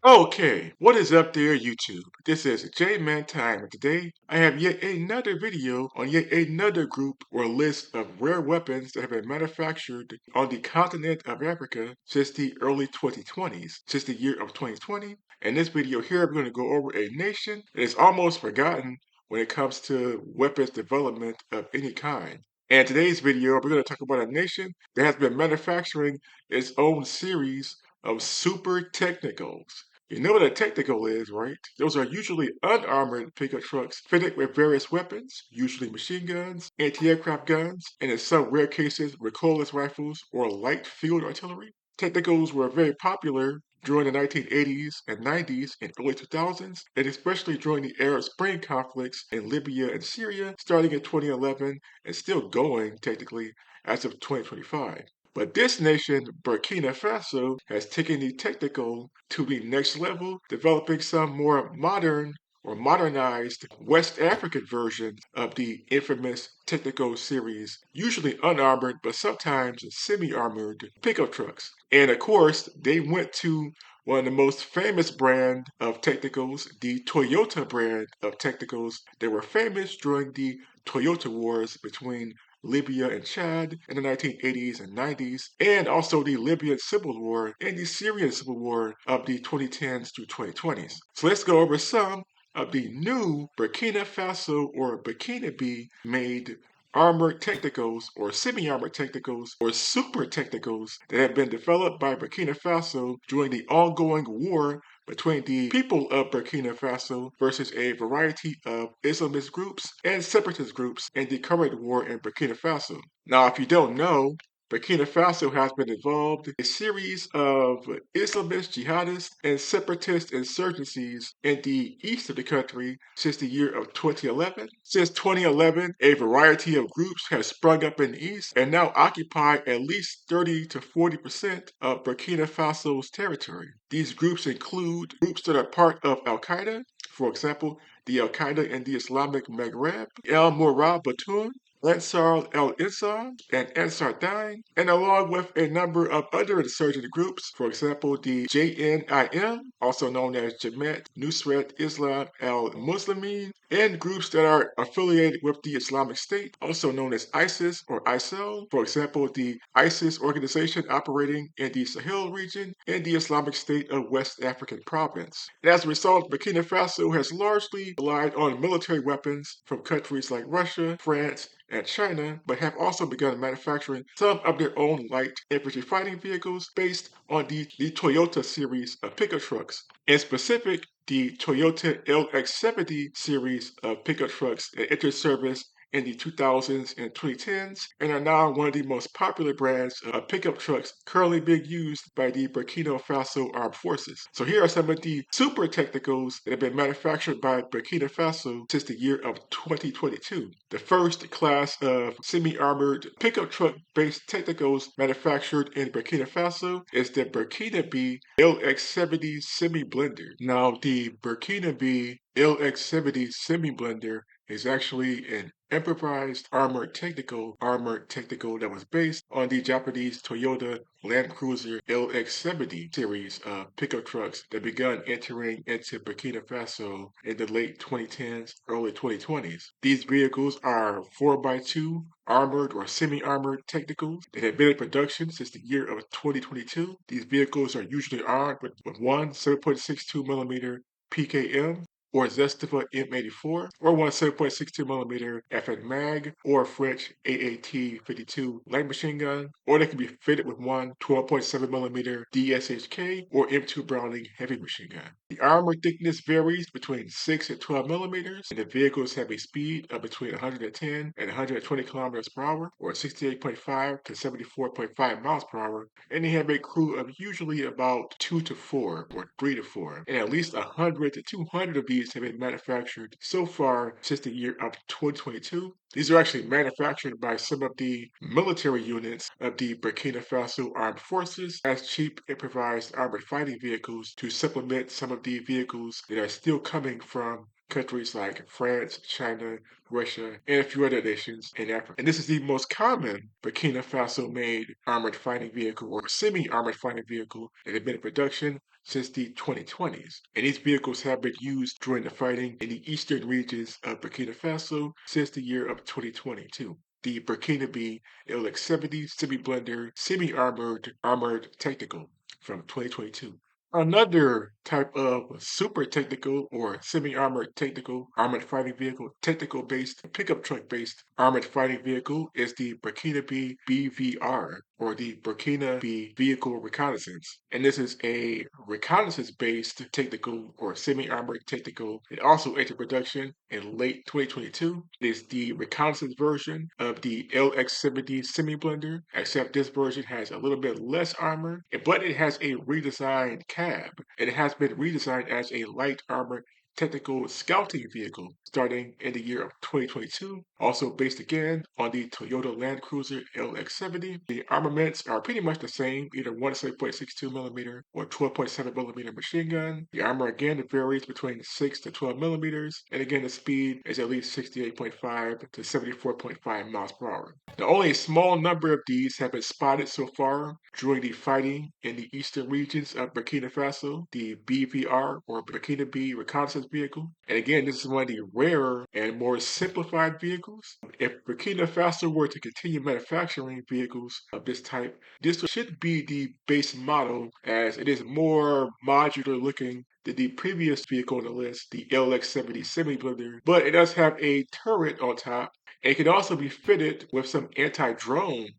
Okay, what is up there, YouTube? This is J-Man Time, and today I have yet another video on yet another group or list of rare weapons that have been manufactured on the continent of Africa since the early 2020s, since the year of 2020. In this video here, we're going to go over a nation that is almost forgotten when it comes to weapons development of any kind. And today's video, we're going to talk about a nation that has been manufacturing its own series of super technicals. You know what a technical is, right? Those are usually unarmored pickup trucks fitted with various weapons, usually machine guns, anti-aircraft guns, and in some rare cases, recoilless rifles or light field artillery. Technicals were very popular during the 1980s and 90s and early 2000s, and especially during the Arab Spring conflicts in Libya and Syria, starting in 2011 and still going, technically, as of 2025. But this nation, Burkina Faso, has taken the technical to the next level, developing some more modern or modernized West African version of the infamous technical series, usually unarmored but sometimes semi-armored pickup trucks. And of course, they went to one of the most famous brand of technicals, the Toyota brand of technicals. They were famous during the Toyota Wars between Libya and Chad in the 1980s and 90s, and also the Libyan Civil War and the Syrian Civil War of the 2010s to 2020s. So let's go over some of the new Burkina Faso or Burkina B made armored technicals or semi-armored technicals or super technicals that have been developed by Burkina Faso during the ongoing war between the people of Burkina Faso versus a variety of Islamist groups and separatist groups in the current war in Burkina Faso. Now, if you don't know, Burkina Faso has been involved in a series of Islamist jihadist and separatist insurgencies in the east of the country since the year of 2011. Since 2011, a variety of groups have sprung up in the east and now occupy at least 30 to 40% of Burkina Faso's territory. These groups include groups that are part of Al Qaeda, for example, the Al Qaeda in the Islamic Maghreb, El Murabitun, Ansar al-Insar, and Ansar Dine, and along with a number of other insurgent groups, for example, the JNIM, also known as Jamaat Nusrat Islam al-Muslimin, and groups that are affiliated with the Islamic State, also known as ISIS or ISIL, for example, the ISIS organization operating in the Sahel region and the Islamic State of West African province. And as a result, Burkina Faso has largely relied on military weapons from countries like Russia, France, and China, but have also begun manufacturing some of their own light infantry fighting vehicles based on the Toyota series of pickup trucks. In specific, the Toyota LX70 series of pickup trucks that entered service in the 2000s and 2010s and are now one of the most popular brands of pickup trucks currently being used by the Burkina Faso Armed Forces. So here are some of the super technicals that have been manufactured by Burkina Faso since the year of 2022. The first class of semi-armored pickup truck-based technicals manufactured in Burkina Faso is the Burkina B LX70 semi-blender. Now, the Burkina B LX70 semi-blender is actually an improvised armored technical that was based on the Japanese Toyota Land Cruiser LX70 series of pickup trucks that began entering into Burkina Faso in the late 2010s, early 2020s. These vehicles are 4x2 armored or semi-armored technicals that have been in production since the year of 2022. These vehicles are usually armed with one 7.62 millimeter PKM or Zestifa M84, or one 7.62mm FN Mag, or a French AAT-52 light machine gun, or they can be fitted with one 12.7mm DSHK or M2 Browning heavy machine gun. The armor thickness varies between 6 and 12 millimeters, and the vehicles have a speed of between 110 and 120 kilometers per hour, or 68.5 to 74.5 miles per hour, and they have a crew of usually about 2 to 4 or 3 to 4, and at least 100 to 200 of these have been manufactured so far since the year of 2022. These are actually manufactured by some of the military units of the Burkina Faso Armed Forces as cheap improvised armored fighting vehicles to supplement some of the vehicles that are still coming from countries like France, China, Russia, and a few other nations in Africa. And this is the most common Burkina Faso made armored fighting vehicle or semi-armored fighting vehicle that has been in production since the 2020s. And these vehicles have been used during the fighting in the eastern regions of Burkina Faso since the year of 2022. The Burkina B LX-70 semi-blender, semi-armored technical from 2022. Another type of super technical or semi-armored technical armored fighting vehicle, technical based, pickup truck based armored fighting vehicle is the Burkina B BVR or the Burkina B Vehicle Reconnaissance. And this is a reconnaissance based technical or semi-armored technical. It also entered production in late 2022. It is the reconnaissance version of the LX-70 semi-blender, except this version has a little bit less armor, but it has a redesigned cab. It has been redesigned as a light armored technical scouting vehicle starting in the year of 2022, also based again on the Toyota Land Cruiser LX-70. The armaments are pretty much the same, either 17.62mm or 12.7mm machine gun. The armor again varies between 6 to 12mm, and again the speed is at least 68.5 to 74.5 miles per hour. Now, only a small number of these have been spotted so far during the fighting in the eastern regions of Burkina Faso, the BVR or Burkina B reconnaissance vehicle. And again, this is one of the rarer and more simplified vehicles. If Burkina Faso were to continue manufacturing vehicles of this type, this should be the base model as it is more modular looking than the previous vehicle on the list, the LX-70 semi-blender, but it does have a turret on top. It can also be fitted with some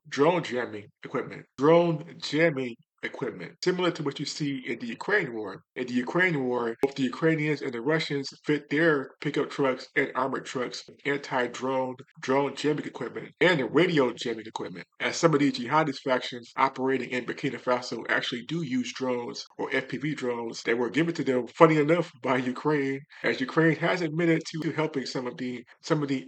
drone jamming equipment. Similar to what you see in the Ukraine war. In the Ukraine war, both the Ukrainians and the Russians fit their pickup trucks and armored trucks with drone jamming equipment and radio jamming equipment. As some of these jihadist factions operating in Burkina Faso actually do use drones or FPV drones that were given to them, funny enough, by Ukraine, as Ukraine has admitted to helping some of the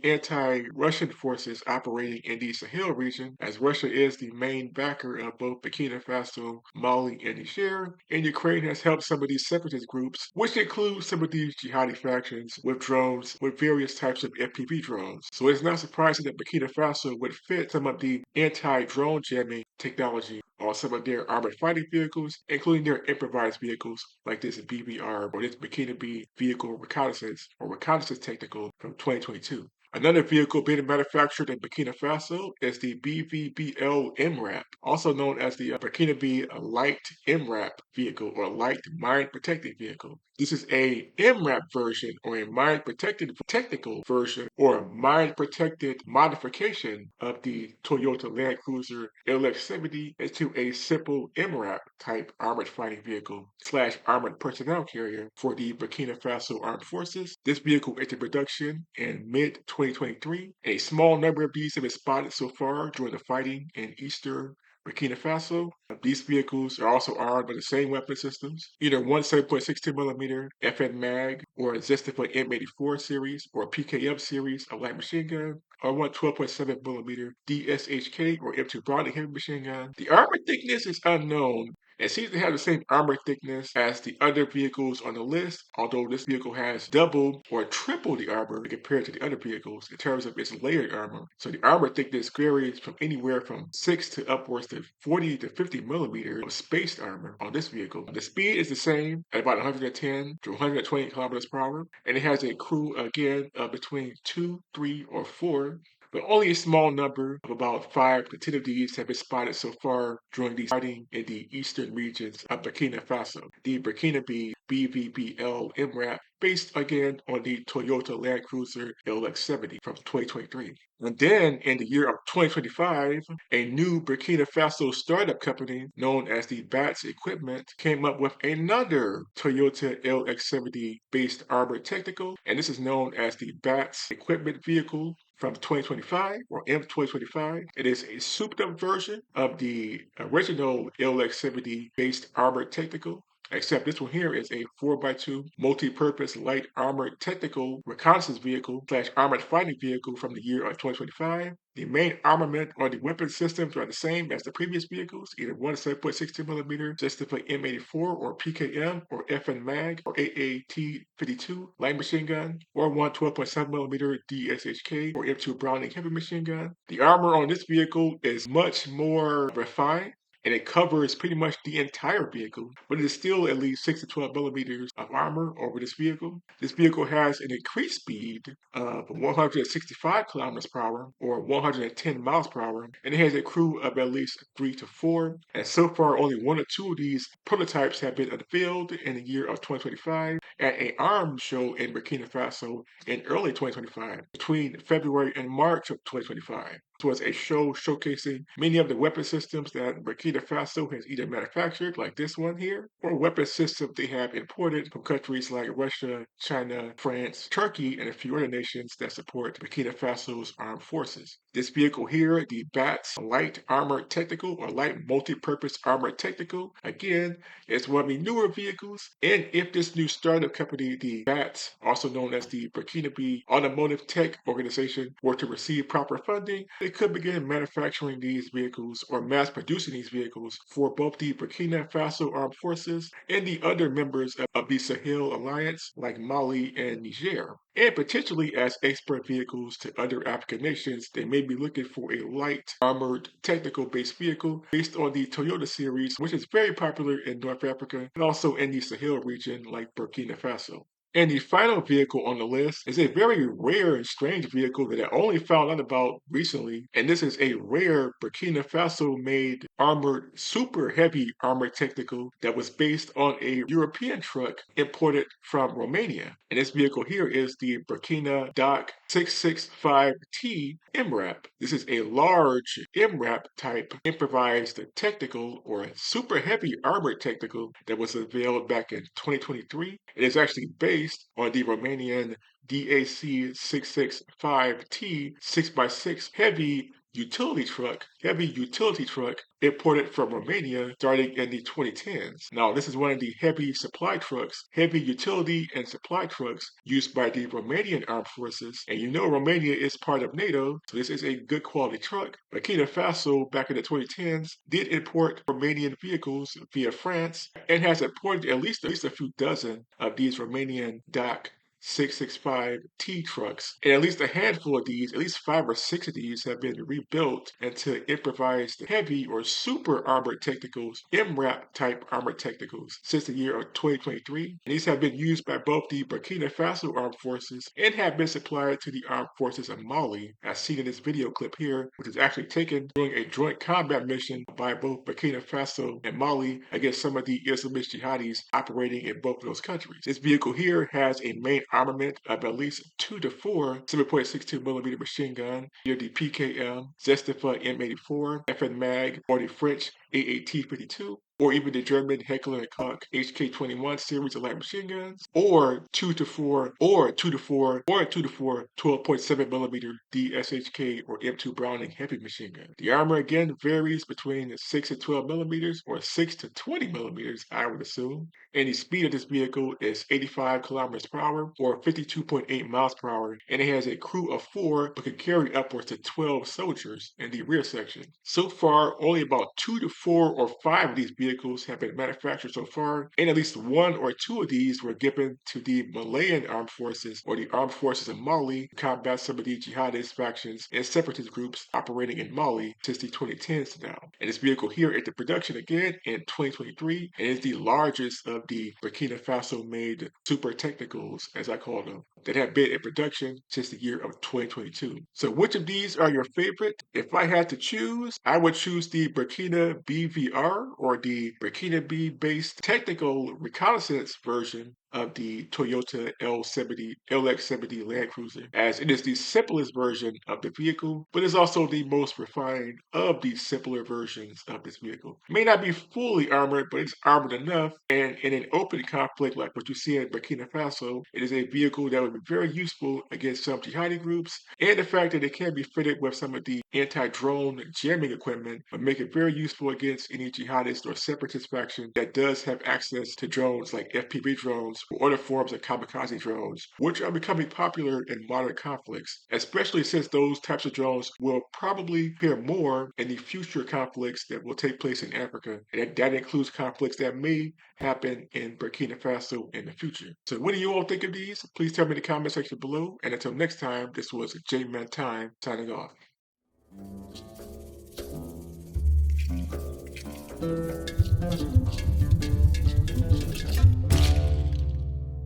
anti-Russian forces operating in the Sahel region, as Russia is the main backer of both Burkina Faso, Mali, and Niger, and Ukraine has helped some of these separatist groups, which include some of these jihadi factions, with drones, with various types of FPV drones. So it's not surprising that Burkina Faso would fit some of the anti-drone jamming technology on some of their armored fighting vehicles, including their improvised vehicles like this BVR or this Burkina B Vehicle Reconnaissance or Reconnaissance Technical from 2022. Another vehicle being manufactured in Burkina Faso is the BVBL MRAP, also known as the Burkina B Light MRAP vehicle or Light Mine Protected Vehicle. This is a MRAP version or a mine protected technical version or a mine protected modification of the Toyota Land Cruiser LX-70 into a simple MRAP type armored fighting vehicle slash armored personnel carrier for the Burkina Faso Armed Forces. This vehicle entered production in mid-2023. A small number of these have been spotted so far during the fighting in eastern Burkina Faso. These vehicles are also armed with the same weapon systems, either one 7.62mm FN mag or existing for M84 series or PKM series of light machine gun, or one 12.7mm DSHK or M2 Browning heavy machine gun. The armor thickness is unknown. It seems to have the same armor thickness as the other vehicles on the list, although this vehicle has double or triple the armor compared to the other vehicles in terms of its layered armor. So the armor thickness varies from anywhere from 6 to upwards to 40 to 50 millimeters of spaced armor on this vehicle. The speed is the same at about 110 to 120 kilometers per hour, and it has a crew again of between 2, 3, or 4, but only a small number of about 5 to 10 of these have been spotted so far during the fighting in the eastern regions of Burkina Faso. The Burkina B BVBL MRAP, based again on the Toyota Land Cruiser LX-70 from 2023. And then in the year of 2025, a new Burkina Faso startup company known as the BATS Equipment came up with another Toyota LX-70 based armored technical, and this is known as the BATS Equipment Vehicle from 2025 or M2025. It is a souped up version of the original LX-70 based armored technical. except this one here is a 4x2 multi-purpose light armored technical reconnaissance vehicle slash armored fighting vehicle from the year of 2025. The main armament or the weapon systems are the same as the previous vehicles, either one 7.62mm justified M84 or PKM or FN Mag or AAT-52 light machine gun, or one 12.7mm DSHK or M2 Browning heavy machine gun. The armor on this vehicle is much more refined, and it covers pretty much the entire vehicle, but it is still at least 6 to 12 millimeters of armor over this vehicle. This vehicle has an increased speed of 165 kilometers per hour or 110 miles per hour, and it has a crew of at least 3 to 4. And so far, only one or two of these prototypes have been unveiled in the year of 2025 at an arms show in Burkina Faso in early 2025, between February and March of 2025. This was a show showcasing many of the weapon systems that Burkina Faso has either manufactured, like this one here, or weapon systems they have imported from countries like Russia, China, France, Turkey, and a few other nations that support Burkina Faso's armed forces. This vehicle here, the BATS Light Armored Technical or Light Multi-Purpose Armored Technical, again, is one of the newer vehicles. And if this new startup company, the BATS, also known as the Burkina Automotive Tech Organization, were to receive proper funding, they could begin manufacturing these vehicles or mass producing these vehicles for both the Burkina Faso Armed Forces and the other members of the Sahel Alliance like Mali and Niger. And potentially as export vehicles to other African nations, they may be looking for a light armored technical based vehicle based on the Toyota series, which is very popular in North Africa and also in the Sahel region like Burkina Faso. And the final vehicle on the list is a very rare and strange vehicle that I only found out about recently. And this is a rare Burkina Faso made armored, super heavy armored technical that was based on a European truck imported from Romania. And this vehicle here is the Burkina DOC 665T MRAP. This is a large MRAP type improvised technical or super heavy armored technical that was unveiled back in 2023. It is actually based on the Romanian DAC 665T 6x6 heavy utility truck imported from Romania starting in the 2010s. Now, this is one of the heavy supply trucks, heavy utility and supply trucks used by the Romanian armed forces. And you know Romania is part of NATO, so this is a good quality truck. Burkina Faso, back in the 2010s, did import Romanian vehicles via France and has imported at least a few dozen of these Romanian DOC 665T trucks. And at least a handful of these, at least 5 or 6 of these, have been rebuilt into improvised heavy or super armored technicals, MRAP type armored technicals, since the year of 2023. And these have been used by both the Burkina Faso armed forces and have been supplied to the armed forces of Mali, as seen in this video clip here, which is actually taken during a joint combat mission by both Burkina Faso and Mali against some of the Islamist jihadis operating in both of those countries. This vehicle here has a main armament of at least 2 to 4 7.62mm machine gun, either the PKM, Zestifa M84, FN Mag, or the French AAT-52, or even the German Heckler & Koch HK21 series of light machine guns, or 2 to 4, or 2 to 4, or 2 to 4 12.7mm DSHK or M2 Browning heavy machine gun. The armor again varies between 6 to 12 millimeters or 6 to 20 millimeters, I would assume. And the speed of this vehicle is 85 kilometers per hour or 52.8 miles per hour, and it has a crew of 4 but can carry upwards to 12 soldiers in the rear section. So far, only about 2 to 4 or 5 of these vehicles have been manufactured so far, and at least 1 or 2 of these were given to the Malayan armed forces or the armed forces of Mali to combat some of the jihadist factions and separatist groups operating in Mali since the 2010s now. And this vehicle here is the production again in 2023 and is the largest of the Burkina Faso made super technicals, as I call them, that have been in production since the year of 2022. So which of these are your favorite? If I had to choose, I would choose the Burkina BVR or the Burkina B based technical reconnaissance version of the Toyota LX70 Land Cruiser, as it is the simplest version of the vehicle, but is also the most refined of the simpler versions of this vehicle. It may not be fully armored, but it's armored enough, and in an open conflict like what you see in Burkina Faso, it is a vehicle that would be very useful against some jihadi groups, and the fact that it can be fitted with some of the anti-drone jamming equipment would make it very useful against any jihadist or separatist faction that does have access to drones like FPV drones or other forms of kamikaze drones, which are becoming popular in modern conflicts, especially since those types of drones will probably appear more in the future conflicts that will take place in Africa. And that includes conflicts that may happen in Burkina Faso in the future. So what do you all think of these? Please tell me in the comment section below. And until next time, this was J-Man Time signing off.